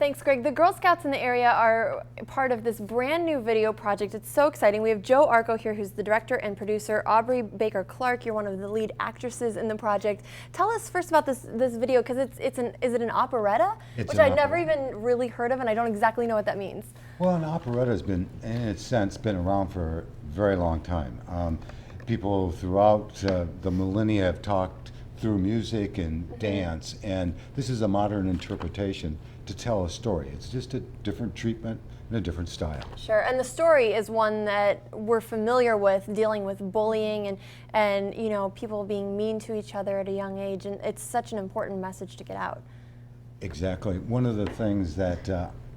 Thanks, Greg. The Girl Scouts in the area are part of this brand new video project. It's so exciting. We have Joe Arco here, who's the director and producer. Aubrey Baker-Clark, you're one of the lead actresses in the project. Tell us first about this video, because is it an operetta? Which I'd never even really heard of, and I don't exactly know what that means. Well, an operetta has been, in its sense, been around for a very long time. People throughout the millennia have talked through music and dance, and this is a modern interpretation to tell a story. It's just a different treatment and a different style. Sure, and the story is one that we're familiar with, dealing with bullying and you know, people being mean to each other at a young age, and it's such an important message to get out. Exactly. One of the things that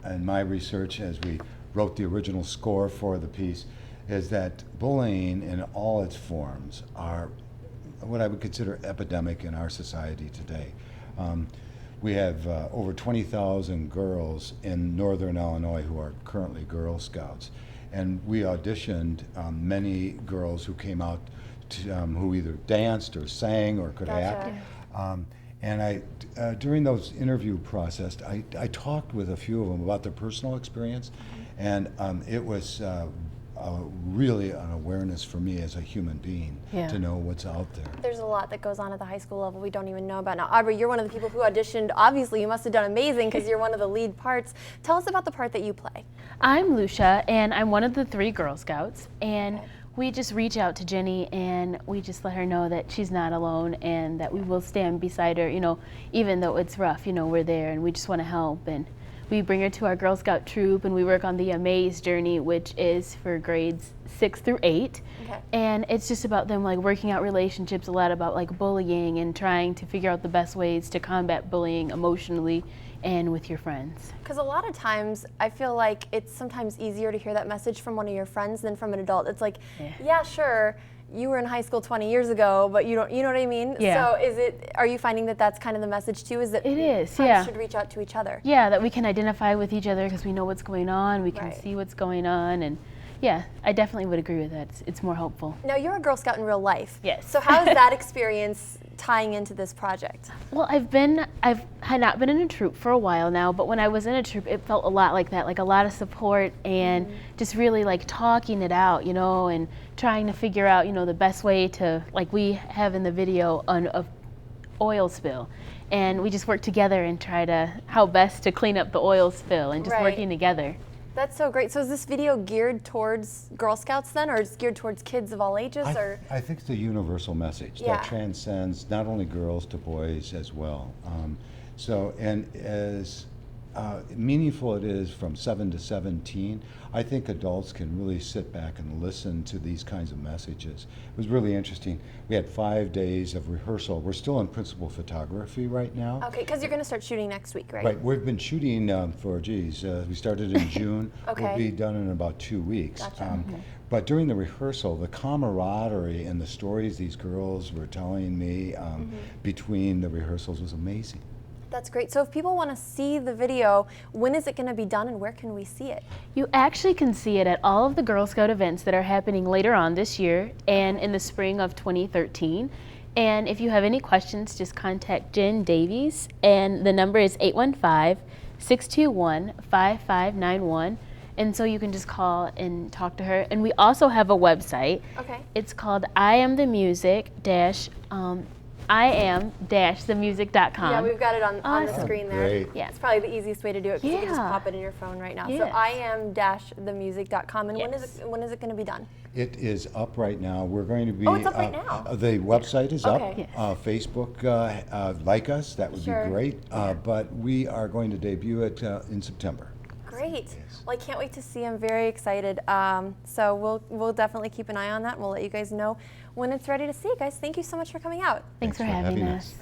in my research as we wrote the original score for the piece is that bullying in all its forms are what I would consider epidemic in our society today. We have over 20,000 girls in northern Illinois who are currently Girl Scouts, and we auditioned many girls who came out to, who either danced or sang or could act. And during those interview process, I talked with a few of them about their personal experience, and it was really an awareness for me as a human being to know what's out there. There's a lot that goes on at the high school level we don't even know about. Now, Aubrey, you're one of the people who auditioned. Obviously, you must have done amazing because you're one of the lead parts. Tell us about the part that you play. I'm Lucia, and I'm one of the 3 Girl Scouts, and we just reach out to Jenny and we just let her know that she's not alone and that we will stand beside her, you know, even though it's rough, you know, we're there and we just want to help. And we bring her to our Girl Scout troop and we work on the Amaze journey, which is for grades 6 through 8. And it's just about them like working out relationships, a lot about like bullying and trying to figure out the best ways to combat bullying emotionally and with your friends. Because a lot of times I feel like it's sometimes easier to hear that message from one of your friends than from an adult. It's like, yeah, sure, you were in high school 20 years ago, but you don't, you know what I mean? So are you finding that that's kind of the message too? Is that friends should reach out to each other? Yeah, that we can identify with each other because we know what's going on, we can see what's going on, and yeah, I definitely would agree with that. It's more helpful. Now, you're a Girl Scout in real life. Yes. So how is that experience tying into this project? Well, I've had not been in a troop for a while now, but when I was in a troop, it felt a lot like that, like a lot of support and just really like talking it out, you know, and trying to figure out, you know, the best way to, like we have in the video, an oil spill. And we just work together and try to, how best to clean up the oil spill and just working together. That's so great. So is this video geared towards Girl Scouts then, or is it geared towards kids of all ages? I think it's a universal message that transcends not only girls to boys as well. And as meaningful it is from 7 to 17, I think adults can really sit back and listen to these kinds of messages. It was really interesting. We had 5 days of rehearsal. We're still in principal photography right now. Okay, because you're going to start shooting next week, right? Right. We've been shooting we started in June. We'll be done in about 2 weeks. But during the rehearsal, the camaraderie and the stories these girls were telling me between the rehearsals was amazing. That's great. So if people want to see the video, when is it going to be done and where can we see it? You actually can see it at all of the Girl Scout events that are happening later on this year and in the spring of 2013. And if you have any questions, just contact Jen Davies, and the number is 815-621-5591. And so you can just call and talk to her. And we also have a website. It's called iam-themusic.com. Yeah, we've got it on the screen there. Great. Yeah, it's probably the easiest way to do it because you can just pop it in your phone right now. So iam-themusic.com. And when is it going to be done? It is up right now. We're going to be. Oh, it's up right now. The website is up. Facebook, like us, that would be great. But we are going to debut it in September. Great. Well, I can't wait to see. I'm very excited. So we'll definitely keep an eye on that, and we'll let you guys know when it's ready to see it, guys. Thanks so much for coming out. Thanks for having us.